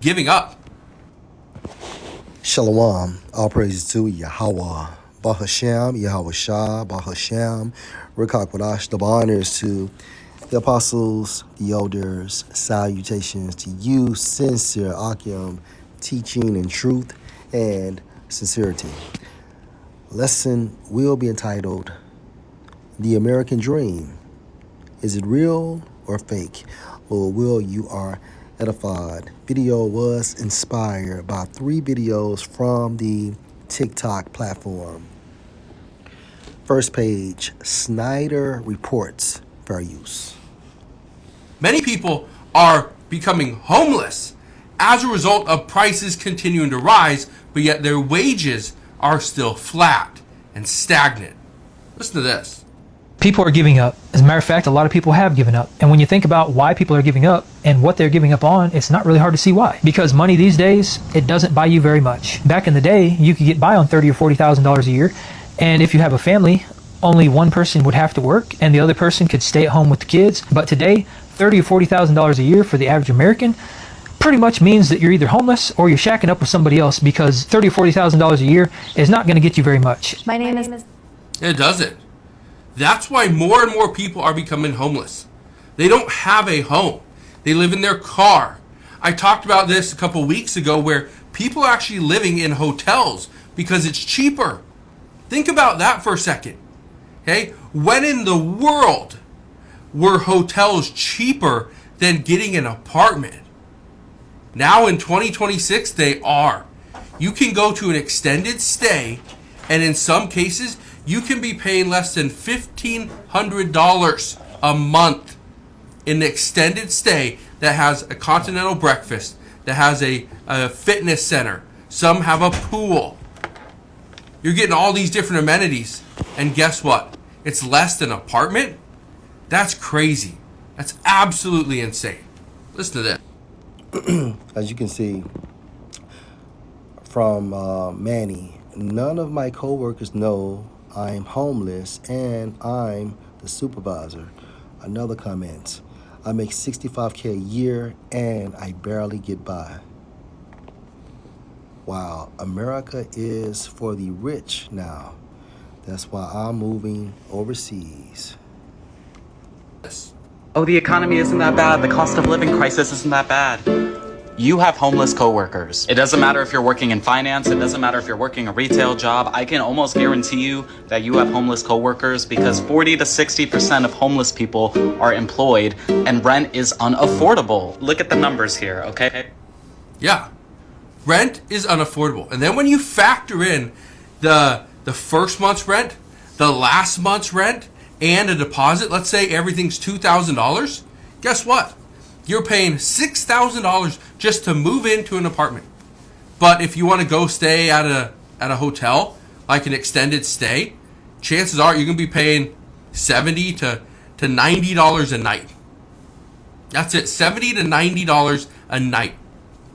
giving up. Shalom, all praises to Yahweh, Bahashem, Yahweh Shah, Bahashem, Rekak Wadash, double honors to the apostles, the elders, salutations to you, sincere Akim, teaching in truth and sincerity. Lesson will be entitled, The American Dream. Is it real or fake? Lord will, you are edified. Video was inspired by 3 videos from the TikTok platform. First page, Snyder reports fair use. Many people are becoming homeless as a result of prices continuing to rise, but yet their wages are still flat and stagnant. Listen to this. People are giving up. As a matter of fact, a lot of people have given up. And when you think about why people are giving up and what they're giving up on, it's not really hard to see why. Because money these days, it doesn't buy you very much. Back in the day, you could get by on $30,000 or $40,000 a year. And if you have a family, only one person would have to work and the other person could stay at home with the kids. But today, $30,000 or $40,000 a year for the average American pretty much means that you're either homeless or you're shacking up with somebody else, because $30,000 or $40,000 a year is not going to get you very much. My name is... It doesn't. That's why more and more people are becoming homeless. They don't have a home. They live in their car. I talked about this a couple weeks ago where people are actually living in hotels because it's cheaper. Think about that for a second. Okay? When in the world were hotels cheaper than getting an apartment? Now in 2026, they are. You can go to an extended stay, and in some cases, you can be paying less than $1,500 a month in an extended stay that has a continental breakfast, that has a fitness center. Some have a pool. You're getting all these different amenities, and guess what? It's less than an apartment? That's crazy. That's absolutely insane. Listen to this. As you can see from Manny, none of my coworkers know I'm homeless and I'm the supervisor. Another comment, I make $65K a year and I barely get by. Wow, America is for the rich now. That's why I'm moving overseas. Oh, the economy isn't that bad. The cost of living crisis isn't that bad. You have homeless coworkers. It doesn't matter if you're working in finance. It doesn't matter if you're working a retail job. I can almost guarantee you that you have homeless coworkers, because 40 to 60% of homeless people are employed and rent is unaffordable. Look at the numbers here, okay? Yeah. Rent is unaffordable. And then when you factor in the first month's rent, the last month's rent, and a deposit, let's say everything's $2,000, guess what? You're paying $6,000 just to move into an apartment. But if you want to go stay at a hotel, like an extended stay, chances are you're going to be paying $70 to $90 a night. That's it, $70 to $90 a night.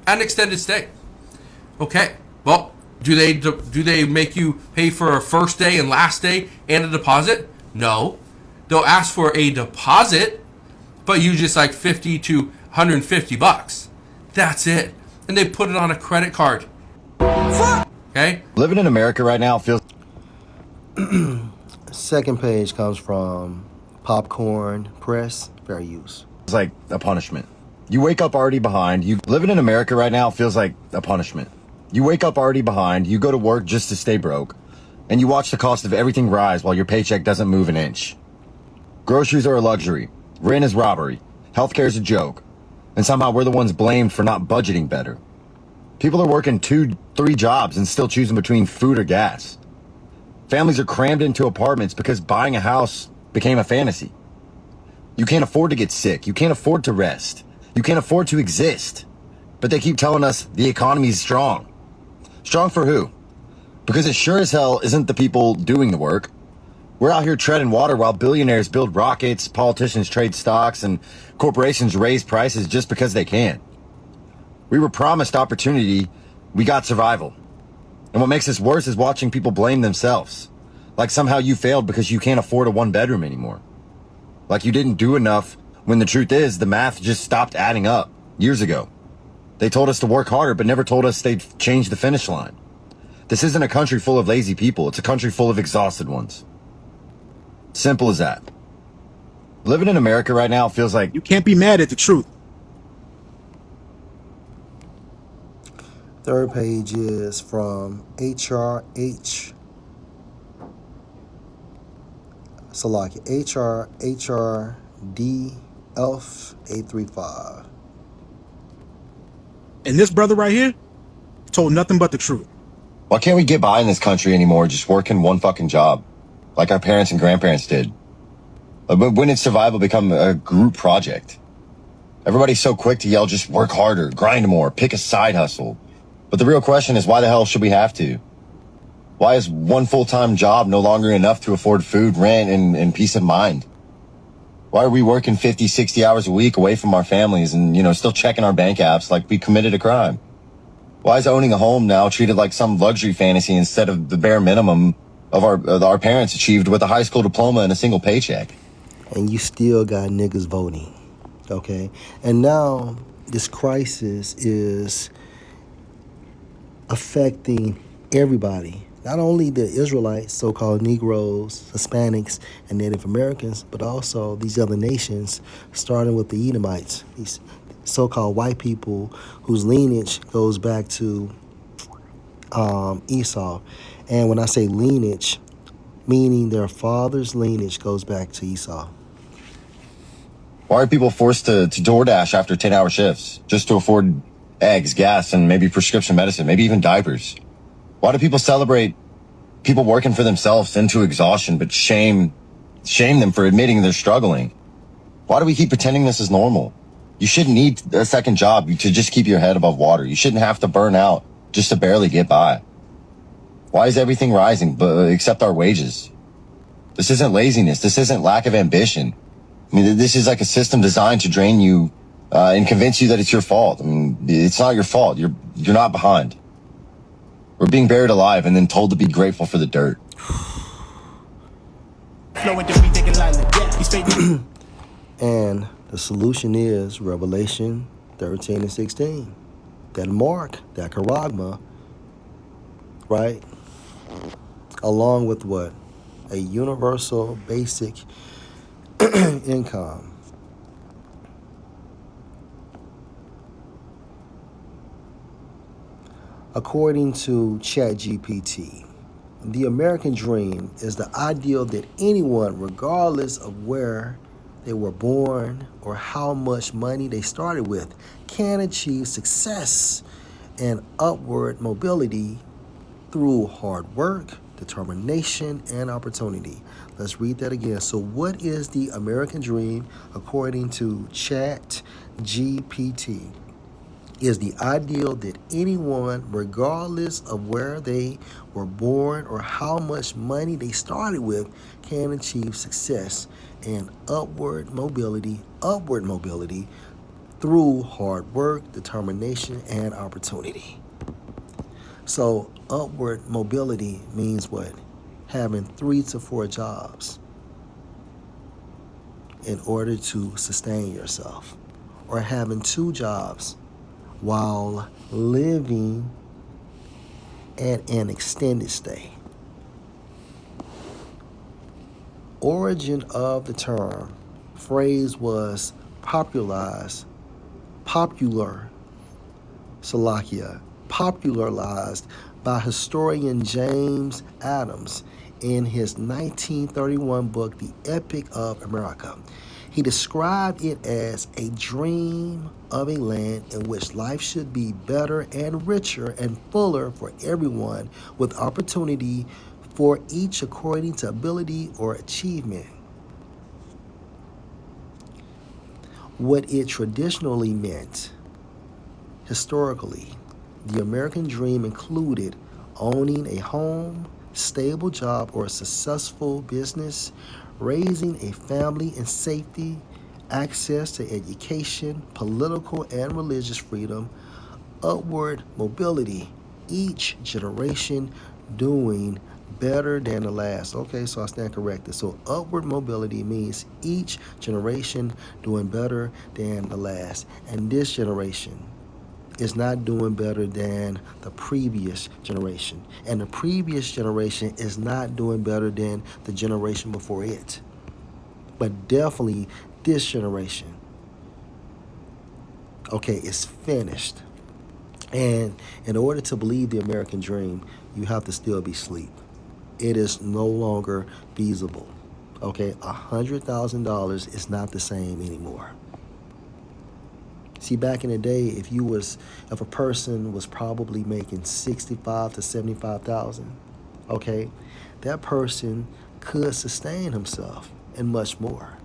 An extended stay. Okay, well, do they make you pay for a first day and last day and a deposit? No. They'll ask for a deposit, but you just like $50 to $150. That's it. And they put it on a credit card. Okay? Living in America right now feels... Second page comes from Popcorn Press, fair use. It's like a punishment. You wake up already behind. Living in America right now feels like a punishment. You wake up already behind. You go to work just to stay broke. And you watch the cost of everything rise while your paycheck doesn't move an inch. Groceries are a luxury. Rent is robbery. Healthcare is a joke. And somehow we're the ones blamed for not budgeting better. People are working 2-3 jobs and still choosing between food or gas. Families are crammed into apartments because buying a house became a fantasy. You can't afford to get sick. You can't afford to rest. You can't afford to exist. But they keep telling us the economy is strong. Strong for who? Because it sure as hell isn't the people doing the work. We're out here treading water while billionaires build rockets, politicians trade stocks, and corporations raise prices just because they can. We were promised opportunity, we got survival. And what makes this worse is watching people blame themselves. Like somehow you failed because you can't afford a 1-bedroom anymore. Like you didn't do enough, when the truth is the math just stopped adding up years ago. They told us to work harder, but never told us they'd change the finish line. This isn't a country full of lazy people. It's a country full of exhausted ones. Simple as that. Living in America right now feels like You can't be mad at the truth. Third page is from HRH. Salaki, HRD Elf 835. And this brother right here told nothing but the truth. why can't we get by in this country anymore just working one fucking job? Like our parents and grandparents did. But when did survival become a group project? Everybody's so quick to yell, just work harder, grind more, pick a side hustle. But the real question is, why the hell should we have to? Why is one full-time job no longer enough to afford food, rent, and peace of mind? Why are we working 50, 60 hours a week away from our families and, still checking our bank apps like we committed a crime? Why is owning a home now treated like some luxury fantasy instead of the bare minimum of our parents achieved with a high school diploma and a single paycheck? And you still got niggas voting, okay? And now this crisis is affecting everybody. Not only the Israelites, so-called Negroes, Hispanics, and Native Americans, but also these other nations, starting with the Edomites, these so-called white people whose lineage goes back to Esau. And when I say lineage, meaning their father's lineage goes back to Esau. Why are people forced to DoorDash after 10-hour shifts just to afford eggs, gas, and maybe prescription medicine, maybe even diapers? Why do people celebrate people working for themselves into exhaustion, but shame them for admitting they're struggling? Why do we keep pretending this is normal? You shouldn't need a second job to just keep your head above water. You shouldn't have to burn out just to barely get by. Why is everything rising except our wages? This isn't laziness. This isn't lack of ambition. I mean, this is like a system designed to drain you and convince you that it's your fault. I mean, it's not your fault. You're not behind. We're being buried alive and then told to be grateful for the dirt. And the solution is Revelation 13 and 16. That mark, that charagma, right? Along with what? A universal basic income. According to ChatGPT, the American dream is the ideal that anyone, regardless of where they were born or how much money they started with, can achieve success and upward mobility through hard work, determination, and opportunity. Let's read that again. So what is the American dream according to ChatGPT? Is the ideal that anyone, regardless of where they were born or how much money they started with, can achieve success and upward mobility through hard work, determination, and opportunity. So upward mobility means what? Having 3 to 4 jobs in order to sustain yourself, or having 2 jobs while living at an extended stay. Origin of the term phrase was popularized by historian James Adams in his 1931 book, The Epic of America. He described it as a dream of a land in which life should be better and richer and fuller for everyone, with opportunity for each according to ability or achievement. What it traditionally meant, historically, the American dream included owning a home, stable job, or a successful business, raising a family in safety, access to education, political and religious freedom, upward mobility, each generation doing better than the last. Okay, so I stand corrected. So upward mobility means each generation doing better than the last. And this generation is not doing better than the previous generation. And the previous generation is not doing better than the generation before it. But definitely this generation, okay, is finished. And in order to believe the American dream, you have to still be asleep. It is no longer feasible. Okay, $100,000 is not the same anymore. See, back in the day, if a person was probably making 65 to 75,000, okay, that person could sustain himself and much more,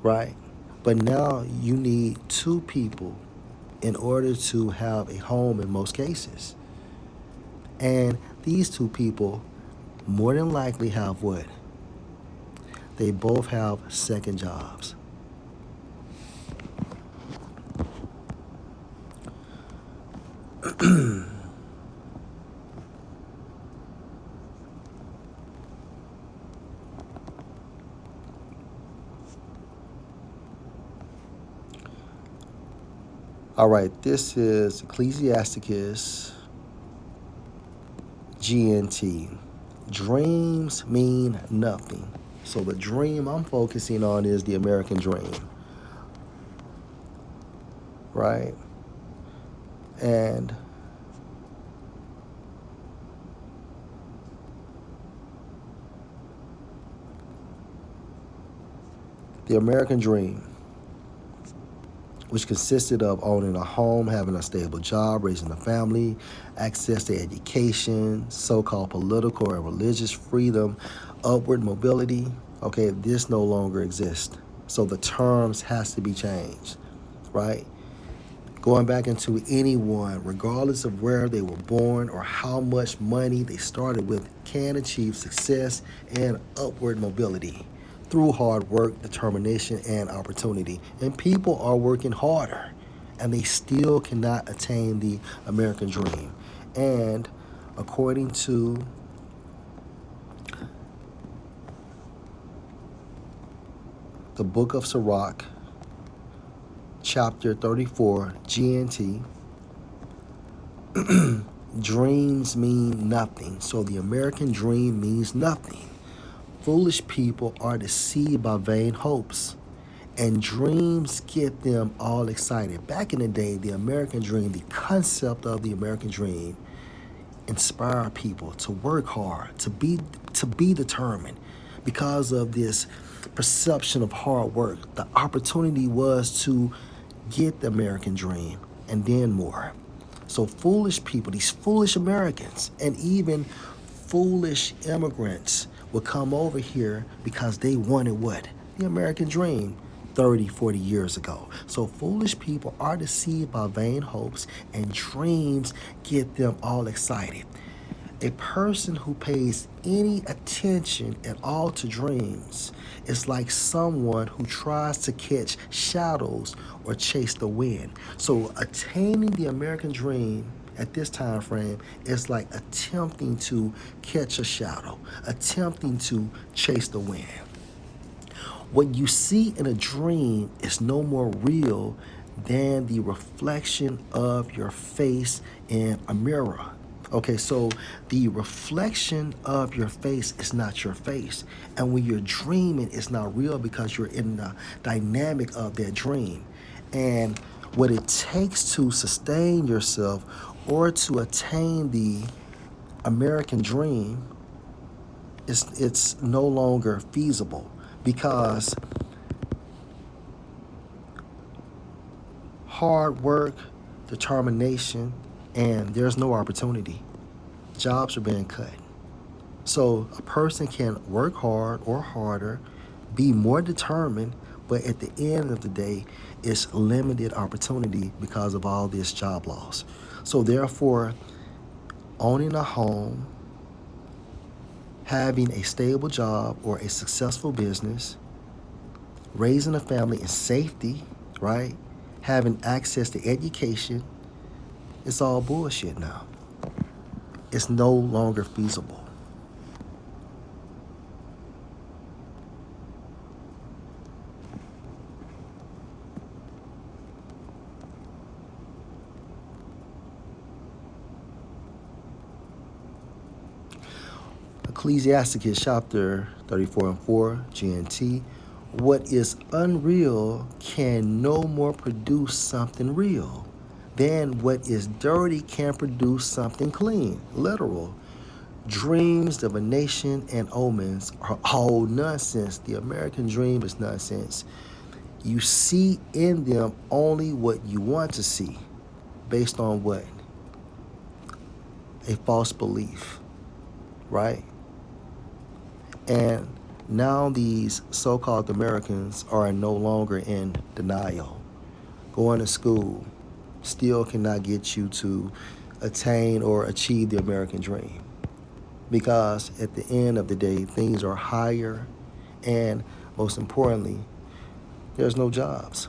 right? But now you need two people in order to have a home in most cases. And these two people more than likely have what? They both have second jobs. All right, this is Ecclesiasticus GNT. Dreams mean nothing. So the dream I'm focusing on is the American dream, right? And the American dream, which consisted of owning a home, having a stable job, raising a family, access to education, so-called political and religious freedom, upward mobility, okay, this no longer exists. So the terms has to be changed, right? Going back into anyone, regardless of where they were born or how much money they started with, can achieve success and upward mobility through hard work, determination, and opportunity. And people are working harder, and they still cannot attain the American dream. And according to the book of Sirach, chapter 34, GNT, dreams mean nothing. So the American dream means nothing. Foolish people are deceived by vain hopes, and dreams get them all excited. Back in the day, the American dream, the concept of the American dream, inspired people to work hard, to be determined. Because of this perception of hard work, the opportunity was to get the American dream and then more. So foolish people, these foolish Americans, and even foolish immigrants would come over here because they wanted what? The American dream 30, 40 years ago. So foolish people are deceived by vain hopes, and dreams get them all excited. A person who pays any attention at all to dreams is like someone who tries to catch shadows or chase the wind. So attaining the American dream at this time frame is like attempting to catch a shadow, attempting to chase the wind. What you see in a dream is no more real than the reflection of your face in a mirror. Okay, so the reflection of your face is not your face. And when you're dreaming, it's not real because you're in the dynamic of that dream. And what it takes to sustain yourself or to attain the American dream it's no longer feasible, because hard work, determination, and there's no opportunity. Jobs are being cut. So a person can work hard or harder, be more determined, but at the end of the day, it's limited opportunity because of all this job loss. So therefore, owning a home, having a stable job or a successful business, raising a family in safety, right? Having access to education, it's all bullshit now. It's no longer feasible. Ecclesiasticus chapter 34 and 4, GNT. What is unreal can no more produce something real than what is dirty can produce something clean. Literal. Dreams of a nation and omens are all nonsense. The American dream is nonsense. You see in them only what you want to see, based on what? A false belief, right? And now these so-called Americans are no longer in denial. Going to school still cannot get you to attain or achieve the American dream. Because at the end of the day, things are higher, and most importantly, there's no jobs.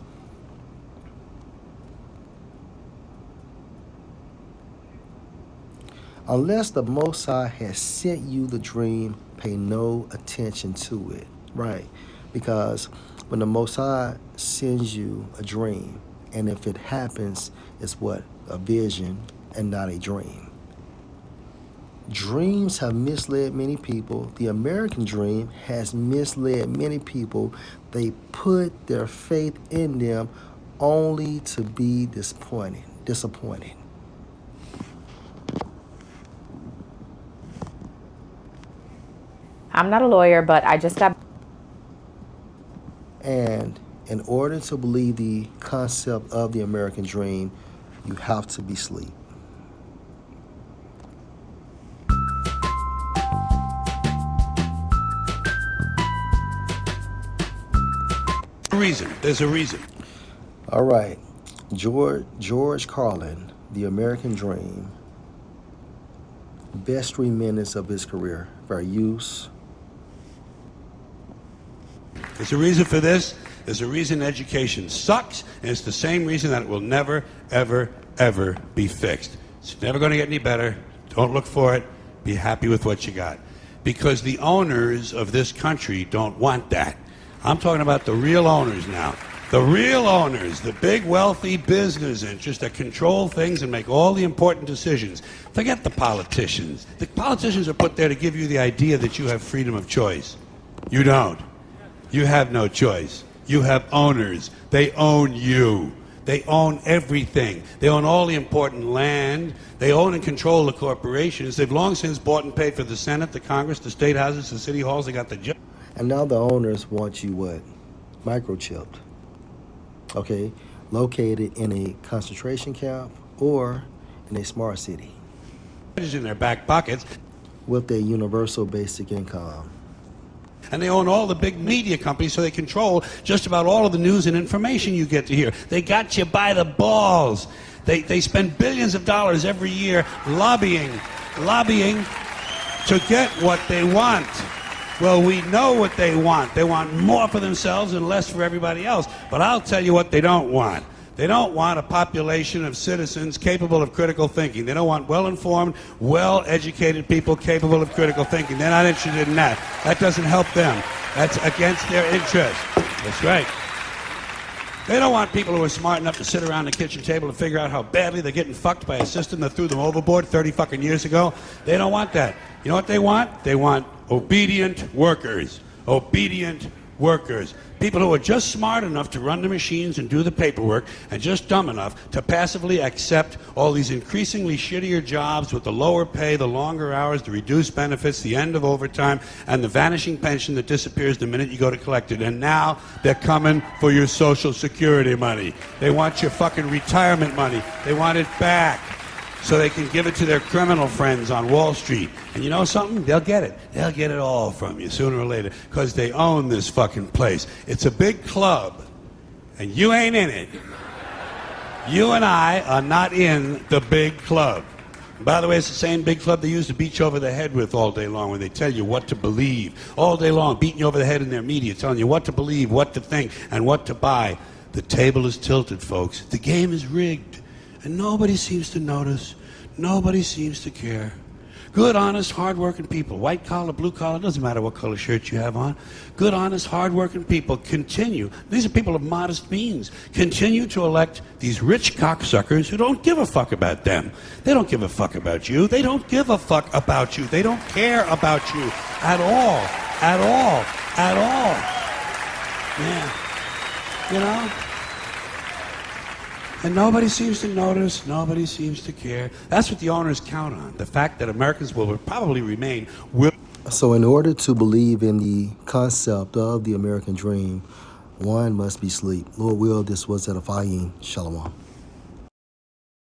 Unless the Most High has sent you the dream, pay no attention to it, right? Because when the Most High sends you a dream, and if it happens, it's what? A vision and not a dream. Dreams have misled many people. The American dream has misled many people. They put their faith in them only to be disappointed. I'm not a lawyer, but I just got... And in order to believe the concept of the American dream, you have to be asleep. There's a reason. All right. George Carlin, The American Dream. Best 3 minutes of his career. Fair use. There's a reason for this. There's a reason education sucks, and it's the same reason that it will never, ever, ever be fixed. It's never going to get any better. Don't look for it. Be happy with what you got. Because the owners of this country don't want that. I'm talking about the real owners now. The real owners, the big wealthy business interests that control things and make all the important decisions. Forget the politicians. The politicians are put there to give you the idea that you have freedom of choice. You don't. You have no choice. You have owners. They own you. They own everything. They own all the important land. They own and control the corporations. They've long since bought and paid for the Senate, the Congress, the state houses, the city halls. They got the... And now the owners want you what? Microchipped. Okay? Located in a concentration camp or in a smart city. ...in their back pockets. With a universal basic income. And they own all the big media companies, so they control just about all of the news and information you get to hear. They got you by the balls. They spend billions of dollars every year lobbying to get what they want. Well, we know what they want. They want more for themselves and less for everybody else. But I'll tell you what they don't want. They don't want a population of citizens capable of critical thinking. They don't want well-informed, well-educated people capable of critical thinking. They're not interested in that. That doesn't help them. That's against their interest. That's right. They don't want people who are smart enough to sit around the kitchen table and figure out how badly they're getting fucked by a system that threw them overboard 30 fucking years ago. They don't want that. You know what they want? They want obedient workers. Obedient workers. People who are just smart enough to run the machines and do the paperwork and just dumb enough to passively accept all these increasingly shittier jobs with the lower pay, the longer hours, the reduced benefits, the end of overtime, and the vanishing pension that disappears the minute you go to collect it. And now they're coming for your Social Security money. They want your fucking retirement money. They want it back so they can give it to their criminal friends on Wall Street. And you know something? They'll get it. They'll get it all from you sooner or later because they own this fucking place. It's a big club, and you ain't in it. You and I are not in the big club. And by the way, it's the same big club they used to beat you over the head with all day long when they tell you what to believe. All day long, beating you over the head in their media, telling you what to believe, what to think, and what to buy. The table is tilted, folks. The game is rigged. And nobody seems to notice. Nobody seems to care. Good, honest, hardworking people. White collar, blue collar, doesn't matter what color shirt you have on. Good, honest, hardworking people continue. These are people of modest means. Continue to elect these rich cocksuckers who don't give a fuck about them. They don't give a fuck about you. They don't give a fuck about you. They don't care about you at all. At all. At all. Yeah. You know? And nobody seems to notice, nobody seems to care. That's what the owners count on, the fact that Americans will probably remain. So in order to believe in the concept of the American dream, one must be asleep. Lord will, this was edifying. Shalom.